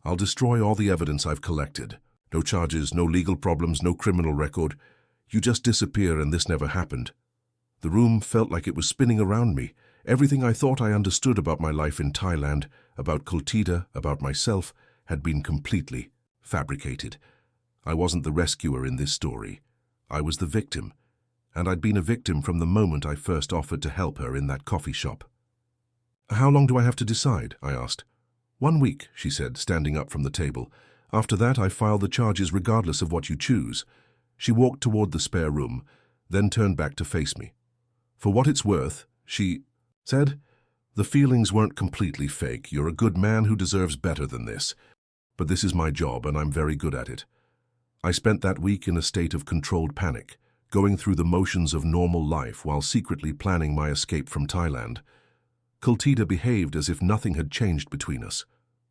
I'll destroy all the evidence I've collected. No charges, no legal problems, no criminal record. You just disappear and this never happened." The room felt like it was spinning around me. Everything I thought I understood about my life in Thailand, about Kultida, about myself, had been completely fabricated. I wasn't the rescuer in this story. I was the victim, and I'd been a victim from the moment I first offered to help her in that coffee shop. "How long do I have to decide?" I asked. "1 week," she said, standing up from the table. "After that, I file the charges regardless of what you choose." She walked toward the spare room, then turned back to face me. "For what it's worth," she said, "the feelings weren't completely fake. You're a good man who deserves better than this. But this is my job, and I'm very good at it." I spent that week in a state of controlled panic, going through the motions of normal life while secretly planning my escape from Thailand. Kultida behaved as if nothing had changed between us,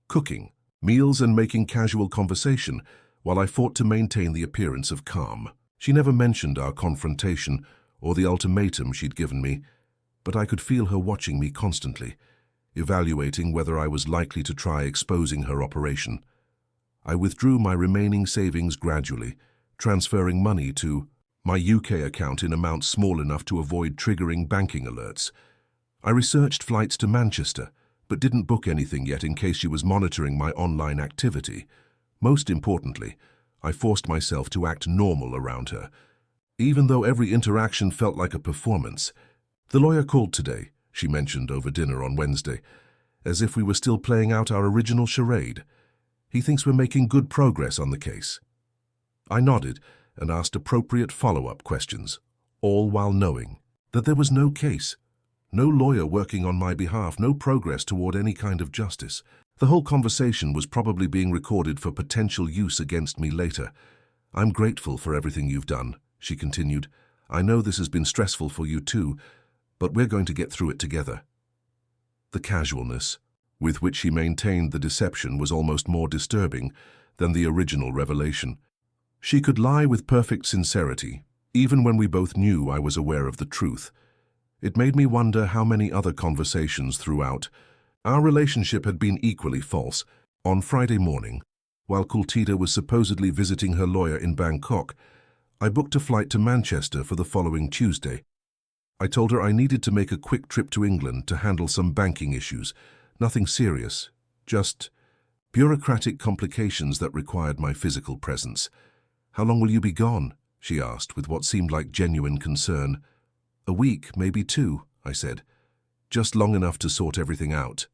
cooking meals and making casual conversation, while I fought to maintain the appearance of calm. She never mentioned our confrontation or the ultimatum she'd given me, but I could feel her watching me constantly, evaluating whether I was likely to try exposing her operation. I withdrew my remaining savings gradually, transferring money to my UK account in amounts small enough to avoid triggering banking alerts. I researched flights to Manchester, but didn't book anything yet in case she was monitoring my online activity. Most importantly, I forced myself to act normal around her, even though every interaction felt like a performance. "The lawyer called today," she mentioned over dinner on Wednesday, as if we were still playing out our original charade. "He thinks we're making good progress on the case." I nodded and asked appropriate follow-up questions, all while knowing that there was no case, no lawyer working on my behalf, no progress toward any kind of justice. The whole conversation was probably being recorded for potential use against me later. "I'm grateful for everything you've done," she continued. "I know this has been stressful for you too, but we're going to get through it together." The casualness with which she maintained the deception was almost more disturbing than the original revelation. She could lie with perfect sincerity, even when we both knew I was aware of the truth. It made me wonder how many other conversations throughout our relationship had been equally false. On Friday morning, while Kultida was supposedly visiting her lawyer in Bangkok, I booked a flight to Manchester for the following Tuesday. I told her I needed to make a quick trip to England to handle some banking issues. Nothing serious, just bureaucratic complications that required my physical presence. "How long will you be gone?" she asked with what seemed like genuine concern. "A week, maybe 2, I said. "Just long enough to sort everything out."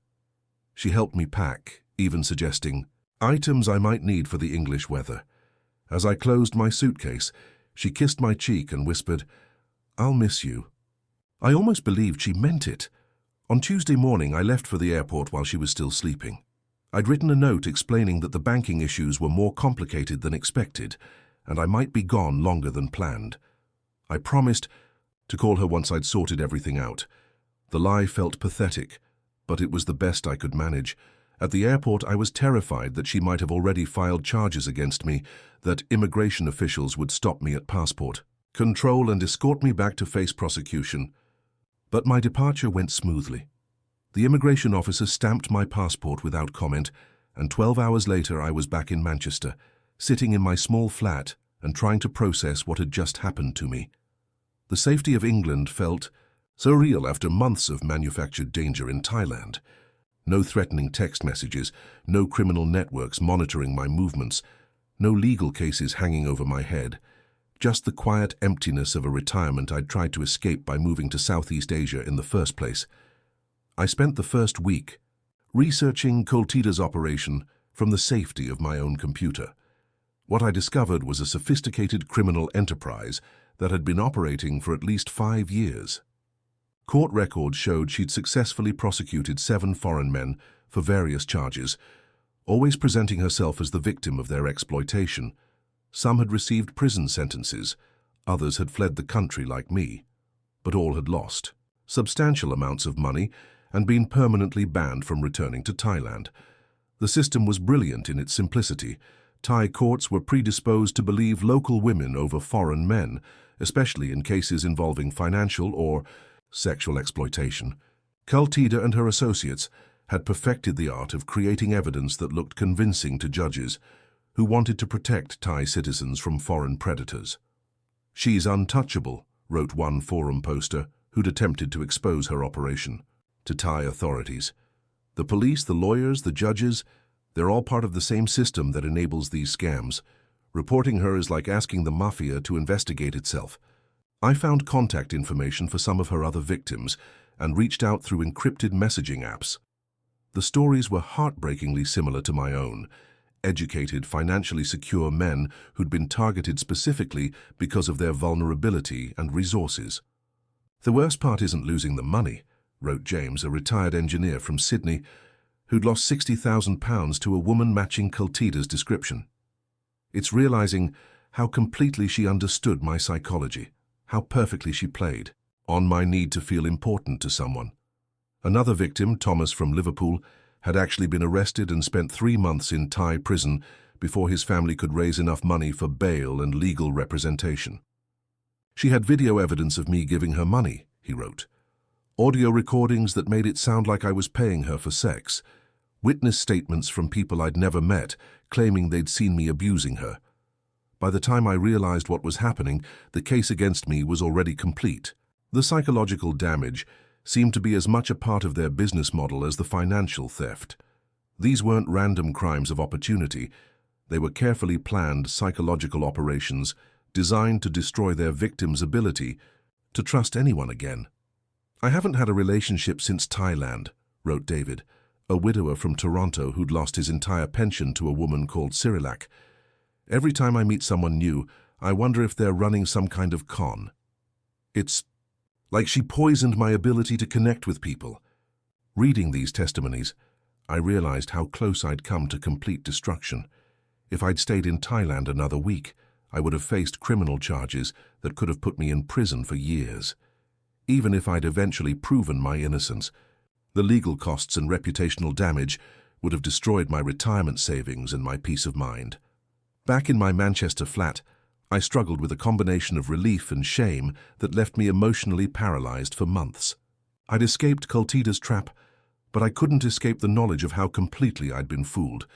She helped me pack, even suggesting items I might need for the English weather. As I closed my suitcase, she kissed my cheek and whispered, "I'll miss you." I almost believed she meant it. On Tuesday morning, I left for the airport while she was still sleeping. I'd written a note explaining that the banking issues were more complicated than expected, and I might be gone longer than planned. I promised to call her once I'd sorted everything out. The lie felt pathetic, but it was the best I could manage. At the airport, I was terrified that she might have already filed charges against me, that immigration officials would stop me at passport control and escort me back to face prosecution. But my departure went smoothly. The immigration officer stamped my passport without comment, and 12 hours later I was back in Manchester, sitting in my small flat and trying to process what had just happened to me. The safety of England felt surreal after months of manufactured danger in Thailand. No threatening text messages, no criminal networks monitoring my movements, no legal cases hanging over my head. Just the quiet emptiness of a retirement I'd tried to escape by moving to Southeast Asia in the first place. I spent the first week researching Kultida's operation from the safety of my own computer. What I discovered was a sophisticated criminal enterprise that had been operating for at least 5 years. Court records showed she'd successfully prosecuted 7 foreign men for various charges, always presenting herself as the victim of their exploitation. Some had received prison sentences, others had fled the country like me, but all had lost substantial amounts of money and been permanently banned from returning to Thailand. The system was brilliant in its simplicity. Thai courts were predisposed to believe local women over foreign men, especially in cases involving financial or sexual exploitation. Kultida and her associates had perfected the art of creating evidence that looked convincing to judges who wanted to protect Thai citizens from foreign predators. "She's untouchable," wrote one forum poster who'd attempted to expose her operation to Thai authorities. The police, the lawyers, the judges, they're all part of the same system that enables these scams. Reporting her is like asking the mafia to investigate itself. I found contact information for some of her other victims and reached out through encrypted messaging apps. The stories were heartbreakingly similar to my own. Educated, financially secure men who'd been targeted specifically because of their vulnerability and resources. "The worst part isn't losing the money," wrote James, a retired engineer from Sydney, who'd lost £60,000 to a woman matching Kultida's description. "It's realizing how completely she understood my psychology, how perfectly she played on my need to feel important to someone." Another victim, Thomas from Liverpool, had actually been arrested and spent 3 months in Thai prison before his family could raise enough money for bail and legal representation. "She had video evidence of me giving her money," he wrote. "Audio recordings that made it sound like I was paying her for sex. Witness statements from people I'd never met, claiming they'd seen me abusing her. By the time I realized what was happening, the case against me was already complete." The psychological damage seemed to be as much a part of their business model as the financial theft. These weren't random crimes of opportunity. They were carefully planned psychological operations designed to destroy their victims' ability to trust anyone again. "I haven't had a relationship since Thailand," wrote David, a widower from Toronto who'd lost his entire pension to a woman called Cyrilak. "Every time I meet someone new, I wonder if they're running some kind of con. It's like she poisoned my ability to connect with people." Reading these testimonies, I realized how close I'd come to complete destruction. If I'd stayed in Thailand another week, I would have faced criminal charges that could have put me in prison for years. Even if I'd eventually proven my innocence, the legal costs and reputational damage would have destroyed my retirement savings and my peace of mind. Back in my Manchester flat, I struggled with a combination of relief and shame that left me emotionally paralyzed for months. I'd escaped Kultida's trap, but I couldn't escape the knowledge of how completely I'd been fooled.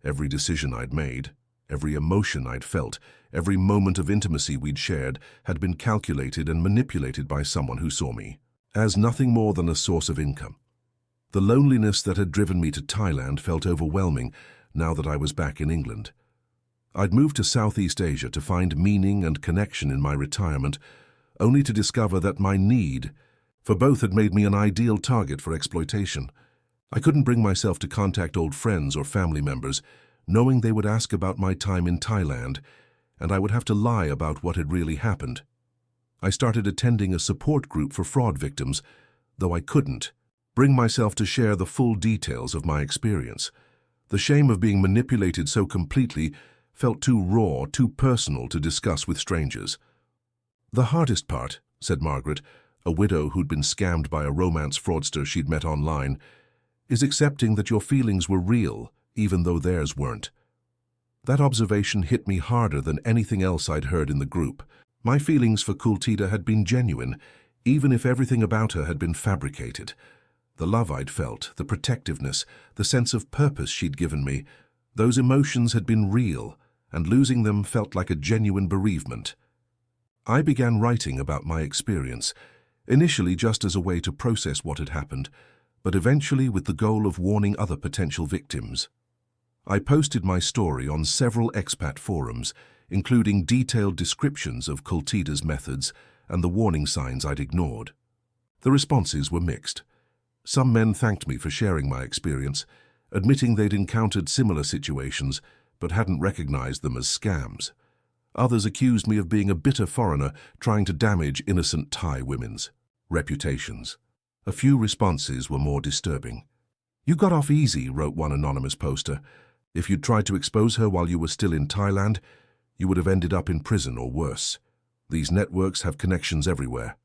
Every decision I'd made, every emotion I'd felt, every moment of intimacy we'd shared had been calculated and manipulated by someone who saw me as nothing more than a source of income. The loneliness that had driven me to Thailand felt overwhelming now that I was back in England. I'd moved to Southeast Asia to find meaning and connection in my retirement, only to discover that my need for both had made me an ideal target for exploitation. I couldn't bring myself to contact old friends or family members, knowing they would ask about my time in Thailand, and I would have to lie about what had really happened. I started attending a support group for fraud victims, though I couldn't bring myself to share the full details of my experience. The shame of being manipulated so completely felt too raw, too personal to discuss with strangers. "The hardest part," said Margaret, a widow who'd been scammed by a romance fraudster she'd met online, "is accepting that your feelings were real, even though theirs weren't." That observation hit me harder than anything else I'd heard in the group. My feelings for Kultida had been genuine, even if everything about her had been fabricated. The love I'd felt, the protectiveness, the sense of purpose she'd given me, those emotions had been real, and losing them felt like a genuine bereavement. I began writing about my experience, initially just as a way to process what had happened, but eventually with the goal of warning other potential victims. I posted my story on several expat forums, including detailed descriptions of Kultida's methods and the warning signs I'd ignored. The responses were mixed. Some men thanked me for sharing my experience, admitting they'd encountered similar situations but hadn't recognized them as scams. Others accused me of being a bitter foreigner trying to damage innocent Thai women's reputations. A few responses were more disturbing. "You got off easy," wrote one anonymous poster. "If you'd tried to expose her while you were still in Thailand, you would have ended up in prison or worse. These networks have connections everywhere."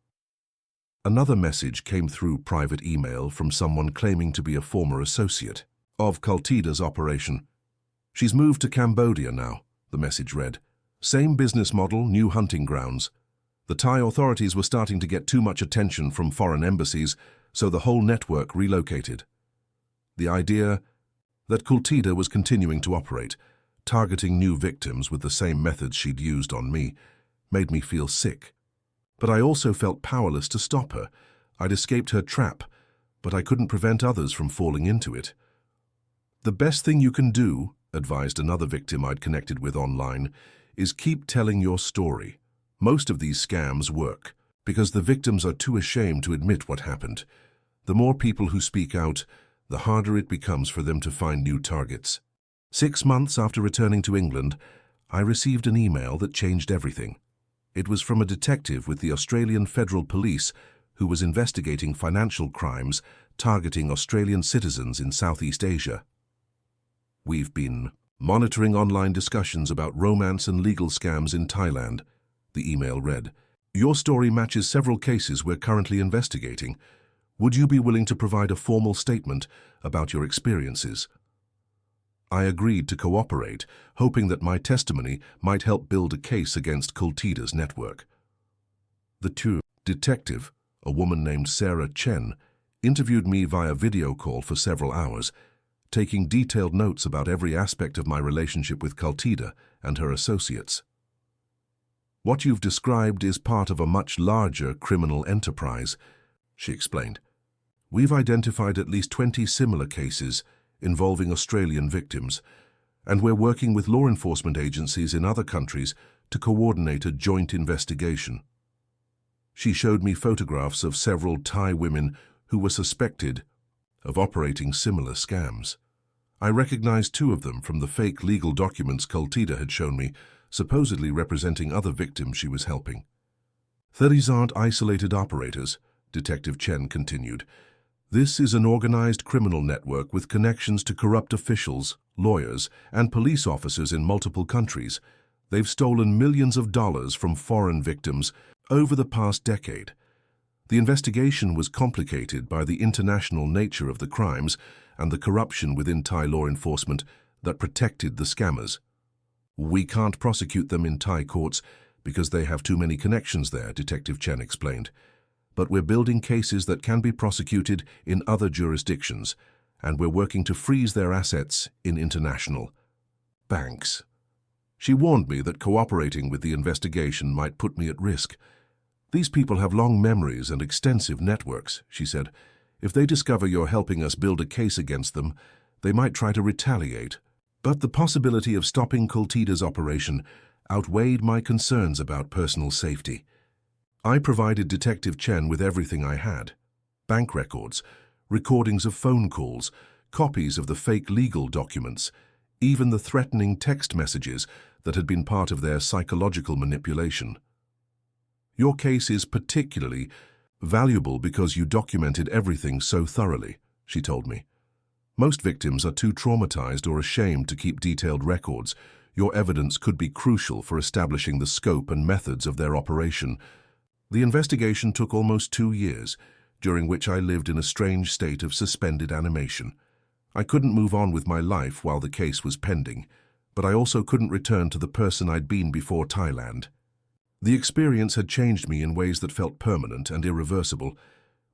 Another message came through private email from someone claiming to be a former associate of Kultida's operation. "She's moved to Cambodia now," the message read. "Same business model, new hunting grounds. The Thai authorities were starting to get too much attention from foreign embassies, so the whole network relocated." The idea that Kultida was continuing to operate, targeting new victims with the same methods she'd used on me, made me feel sick. But I also felt powerless to stop her. I'd escaped her trap, but I couldn't prevent others from falling into it. "The best thing you can do," advised another victim I'd connected with online, "is keep telling your story. Most of these scams work because the victims are too ashamed to admit what happened. The more people who speak out, the harder it becomes for them to find new targets." 6 months after returning to England, I received an email that changed everything. It was from a detective with the Australian Federal Police who was investigating financial crimes targeting Australian citizens in Southeast Asia. "We've been monitoring online discussions about romance and legal scams in Thailand," the email read. "Your story matches several cases we're currently investigating. Would you be willing to provide a formal statement about your experiences?" I agreed to cooperate, hoping that my testimony might help build a case against Kultida's network. The detective, a woman named Sarah Chen, interviewed me via video call for several hours, taking detailed notes about every aspect of my relationship with Kultida and her associates. "What you've described is part of a much larger criminal enterprise," she explained. "We've identified at least 20 similar cases involving Australian victims, and we're working with law enforcement agencies in other countries to coordinate a joint investigation." She showed me photographs of several Thai women who were suspected of operating similar scams. I recognized 2 of them from the fake legal documents Kultida had shown me, supposedly representing other victims she was helping. "These aren't isolated operators," Detective Chen continued. "This is an organized criminal network with connections to corrupt officials, lawyers, and police officers in multiple countries. They've stolen millions of dollars from foreign victims over the past decade. The investigation was complicated by the international nature of the crimes and the corruption within Thai law enforcement that protected the scammers. We can't prosecute them in Thai courts because they have too many connections there," Detective Chen explained. "But we're building cases that can be prosecuted in other jurisdictions, and we're working to freeze their assets in international banks." She warned me that cooperating with the investigation might put me at risk. "These people have long memories and extensive networks," she said. "If they discover you're helping us build a case against them, they might try to retaliate." But the possibility of stopping Kultida's operation outweighed my concerns about personal safety. I provided Detective Chen with everything I had: bank records, recordings of phone calls, copies of the fake legal documents, even the threatening text messages that had been part of their psychological manipulation. "Your case is particularly valuable because you documented everything so thoroughly," she told me. "Most victims are too traumatized or ashamed to keep detailed records. Your evidence could be crucial for establishing the scope and methods of their operation." The investigation took almost 2 years, during which I lived in a strange state of suspended animation. I couldn't move on with my life while the case was pending, but I also couldn't return to the person I'd been before Thailand. The experience had changed me in ways that felt permanent and irreversible.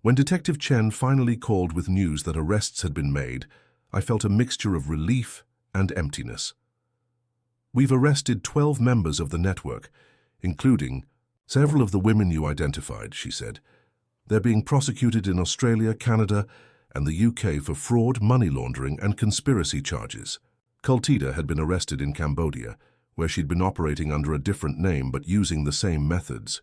When Detective Chen finally called with news that arrests had been made, I felt a mixture of relief and emptiness. "We've arrested 12 members of the network, including several of the women you identified," she said. "They're being prosecuted in Australia, Canada, and the UK for fraud, money laundering, and conspiracy charges." Kultida had been arrested in Cambodia, where she'd been operating under a different name but using the same methods.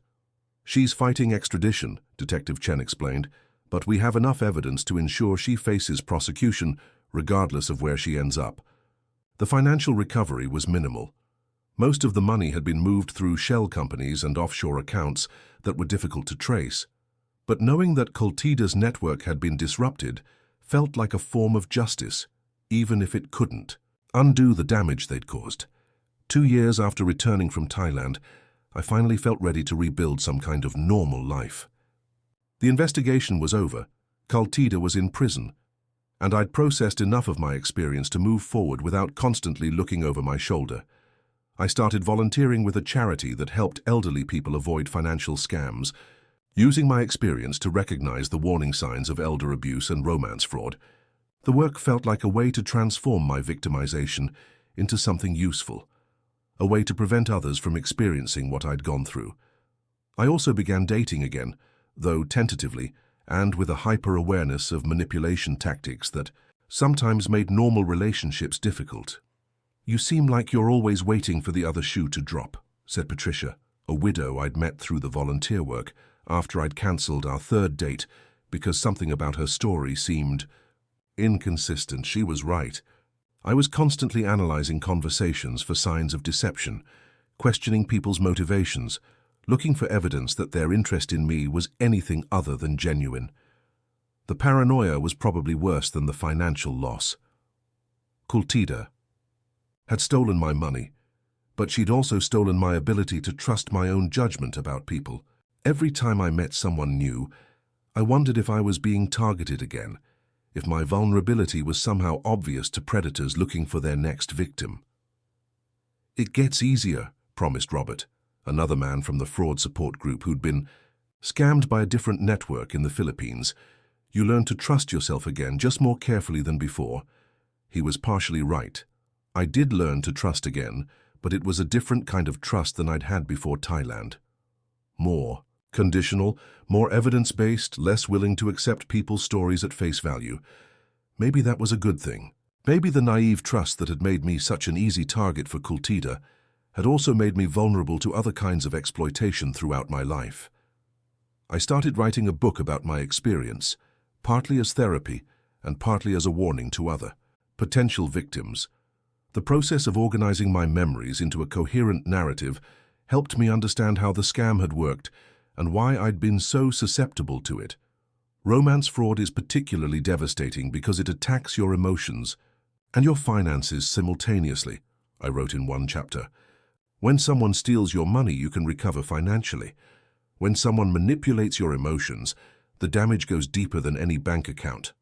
"She's fighting extradition," Detective Chen explained, "but we have enough evidence to ensure she faces prosecution regardless of where she ends up." The financial recovery was minimal. Most of the money had been moved through shell companies and offshore accounts that were difficult to trace. But knowing that Kultida's network had been disrupted felt like a form of justice, even if it couldn't undo the damage they'd caused. 2 years after returning from Thailand, I finally felt ready to rebuild some kind of normal life. The investigation was over, Kultida was in prison, and I'd processed enough of my experience to move forward without constantly looking over my shoulder. I started volunteering with a charity that helped elderly people avoid financial scams, using my experience to recognize the warning signs of elder abuse and romance fraud. The work felt like a way to transform my victimization into something useful, a way to prevent others from experiencing what I'd gone through. I also began dating again, though tentatively, and with a hyper-awareness of manipulation tactics that sometimes made normal relationships difficult. "You seem like you're always waiting for the other shoe to drop," said Patricia, a widow I'd met through the volunteer work, after I'd cancelled our third date because something about her story seemed inconsistent. She was right. I was constantly analyzing conversations for signs of deception, questioning people's motivations, looking for evidence that their interest in me was anything other than genuine. The paranoia was probably worse than the financial loss. Kultida had stolen my money, but she'd also stolen my ability to trust my own judgment about people. Every time I met someone new, I wondered if I was being targeted again, if my vulnerability was somehow obvious to predators looking for their next victim. "It gets easier," promised Robert, another man from the fraud support group who'd been scammed by a different network in the Philippines. "You learn to trust yourself again, just more carefully than before." He was partially right. I did learn to trust again, but it was a different kind of trust than I'd had before Thailand. More conditional, more evidence-based, less willing to accept people's stories at face value. Maybe that was a good thing. Maybe the naive trust that had made me such an easy target for Kultida had also made me vulnerable to other kinds of exploitation throughout my life. I started writing a book about my experience, partly as therapy and partly as a warning to other potential victims. The process of organizing my memories into a coherent narrative helped me understand how the scam had worked and why I'd been so susceptible to it. Romance fraud is particularly devastating because it attacks your emotions and your finances simultaneously, I wrote in one chapter. When someone steals your money, you can recover financially. When someone manipulates your emotions, the damage goes deeper than any bank account.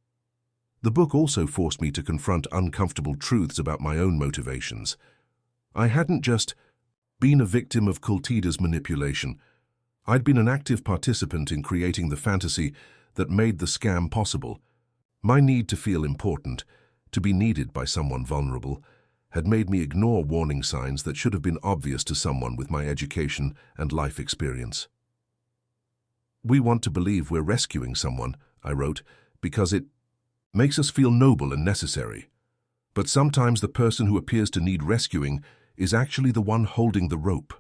The book also forced me to confront uncomfortable truths about my own motivations. I hadn't just been a victim of Kultida's manipulation. I'd been an active participant in creating the fantasy that made the scam possible. My need to feel important, to be needed by someone vulnerable, had made me ignore warning signs that should have been obvious to someone with my education and life experience. "We want to believe we're rescuing someone," I wrote, "because it makes us feel noble and necessary. But sometimes the person who appears to need rescuing is actually the one holding the rope."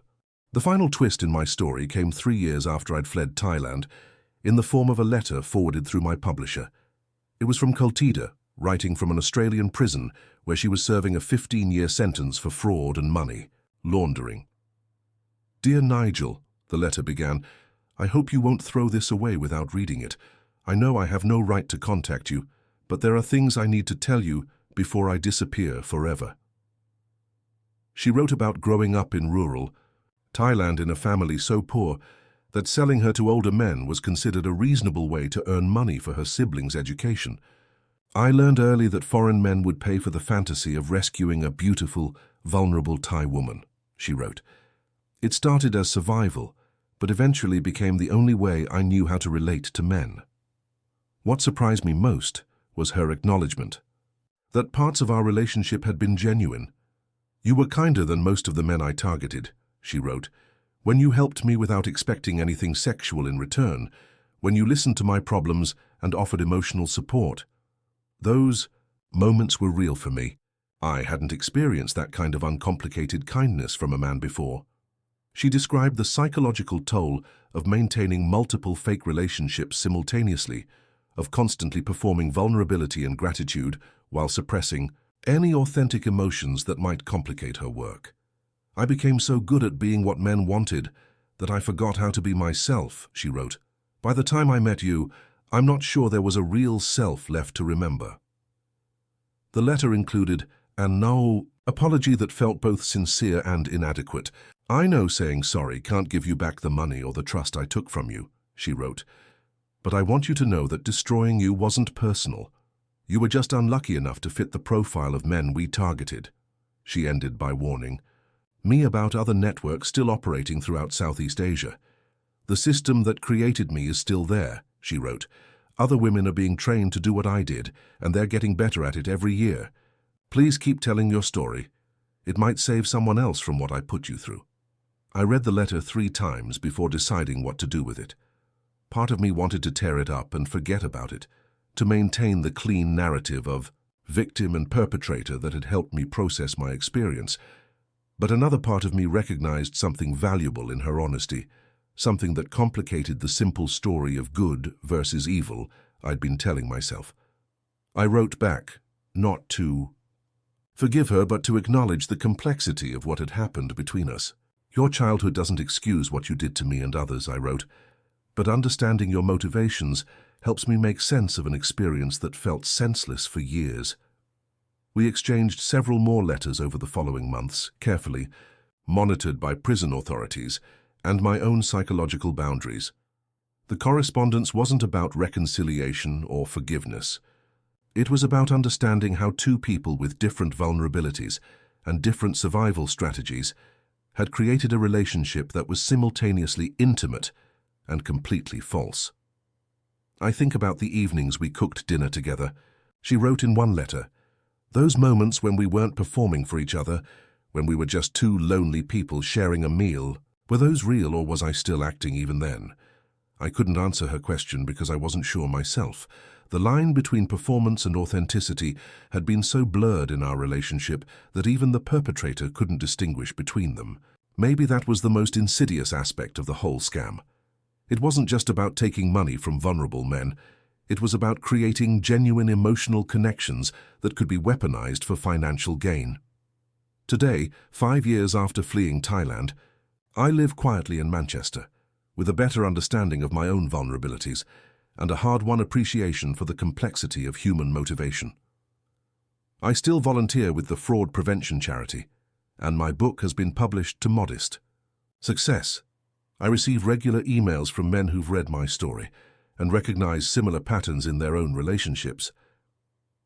The final twist in my story came 3 years after I'd fled Thailand, in the form of a letter forwarded through my publisher. It was from Kultida, writing from an Australian prison where she was serving a 15-year sentence for fraud and money laundering. "Dear Nigel," the letter began, "I hope you won't throw this away without reading it. I know I have no right to contact you, but there are things I need to tell you before I disappear forever." She wrote about growing up in rural Thailand in a family so poor that selling her to older men was considered a reasonable way to earn money for her siblings' education. "I learned early that foreign men would pay for the fantasy of rescuing a beautiful, vulnerable Thai woman," she wrote. "It started as survival, but eventually became the only way I knew how to relate to men." What surprised me most was her acknowledgement that parts of our relationship had been genuine. "You were kinder than most of the men I targeted," she wrote, "when you helped me without expecting anything sexual in return, when you listened to my problems and offered emotional support. Those moments were real for me. I hadn't experienced that kind of uncomplicated kindness from a man before." She described the psychological toll of maintaining multiple fake relationships simultaneously, of constantly performing vulnerability and gratitude while suppressing any authentic emotions that might complicate her work. I became so good at being what men wanted that I forgot how to be myself, she wrote. By the time I met you, I'm not sure there was a real self left to remember. The letter included an no apology that felt both sincere and inadequate. I know saying sorry can't give you back the money or the trust I took from you, she wrote, but I want you to know that destroying you wasn't personal. You were just unlucky enough to fit the profile of men we targeted. She ended by warning me about other networks still operating throughout Southeast Asia. The system that created me is still there, she wrote. Other women are being trained to do what I did, and they're getting better at it every year. Please keep telling your story. It might save someone else from what I put you through. I read the letter 3 times before deciding what to do with it. Part of me wanted to tear it up and forget about it, to maintain the clean narrative of victim and perpetrator that had helped me process my experience. But another part of me recognized something valuable in her honesty, something that complicated the simple story of good versus evil I'd been telling myself. I wrote back, not to forgive her, but to acknowledge the complexity of what had happened between us. Your childhood doesn't excuse what you did to me and others, I wrote, but understanding your motivations helps me make sense of an experience that felt senseless for years. We exchanged several more letters over the following months, carefully, monitored by prison authorities and my own psychological boundaries. The correspondence wasn't about reconciliation or forgiveness. It was about understanding how 2 people with different vulnerabilities and different survival strategies had created a relationship that was simultaneously intimate and completely false. I think about the evenings we cooked dinner together. She wrote in one letter, "Those moments when we weren't performing for each other, when we were just 2 lonely people sharing a meal, were those real or was I still acting even then?" I couldn't answer her question because I wasn't sure myself. The line between performance and authenticity had been so blurred in our relationship that even the perpetrator couldn't distinguish between them. Maybe that was the most insidious aspect of the whole scam. It wasn't just about taking money from vulnerable men. It was about creating genuine emotional connections that could be weaponized for financial gain. Today, 5 years after fleeing Thailand, I live quietly in Manchester, with a better understanding of my own vulnerabilities and a hard-won appreciation for the complexity of human motivation. I still volunteer with the fraud prevention charity, and my book has been published to modest success. I receive regular emails from men who've read my story and recognize similar patterns in their own relationships.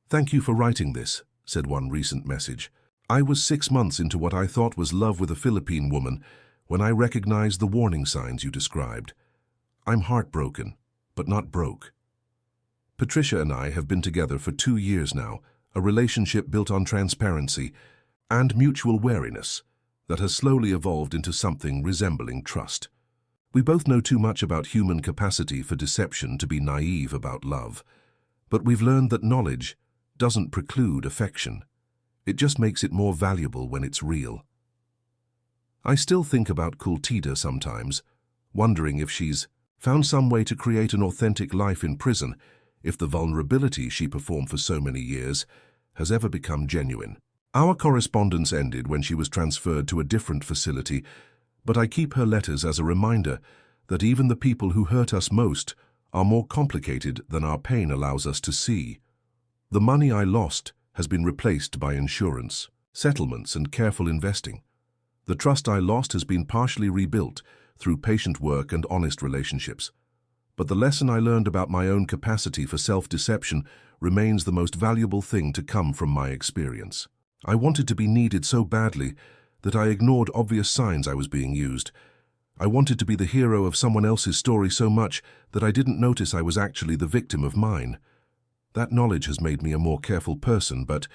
"Thank you for writing this," said one recent message. "I was 6 months into what I thought was love with a Philippine woman when I recognized the warning signs you described. I'm heartbroken, but not broke." Patricia and I have been together for 2 years now, a relationship built on transparency and mutual wariness that has slowly evolved into something resembling trust. We both know too much about human capacity for deception to be naive about love, but we've learned that knowledge doesn't preclude affection. It just makes it more valuable when it's real. I still think about Kultida sometimes, wondering if she's found some way to create an authentic life in prison, if the vulnerability she performed for so many years has ever become genuine. Our correspondence ended when she was transferred to a different facility, but I keep her letters as a reminder that even the people who hurt us most are more complicated than our pain allows us to see. The money I lost has been replaced by insurance, settlements, and careful investing. The trust I lost has been partially rebuilt through patient work and honest relationships. But the lesson I learned about my own capacity for self-deception remains the most valuable thing to come from my experience. I wanted to be needed so badly that I ignored obvious signs I was being used. I wanted to be the hero of someone else's story so much that I didn't notice I was actually the victim of mine. That knowledge has made me a more careful person, but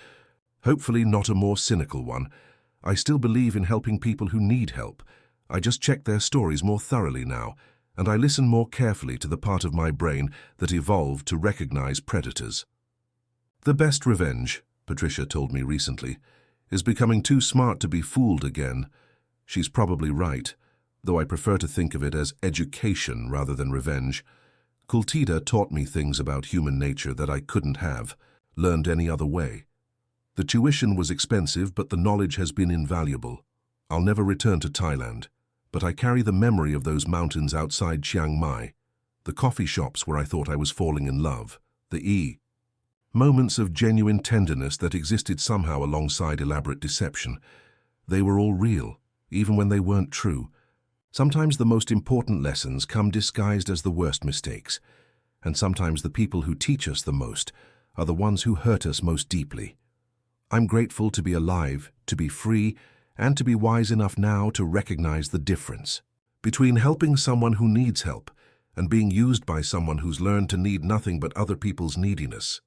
hopefully not a more cynical one. I still believe in helping people who need help. I just check their stories more thoroughly now, and I listen more carefully to the part of my brain that evolved to recognize predators. The best revenge, Patricia told me recently, is becoming too smart to be fooled again. She's probably right, though I prefer to think of it as education rather than revenge. Kultida taught me things about human nature that I couldn't have learned any other way. The tuition was expensive, but the knowledge has been invaluable. I'll never return to Thailand, but I carry the memory of those mountains outside Chiang Mai, the coffee shops where I thought I was falling in love, moments of genuine tenderness that existed somehow alongside elaborate deception. They were all real, even when they weren't true. Sometimes the most important lessons come disguised as the worst mistakes, and sometimes the people who teach us the most are the ones who hurt us most deeply. I'm grateful to be alive, to be free, and to be wise enough now to recognize the difference between helping someone who needs help and being used by someone who's learned to need nothing but other people's neediness.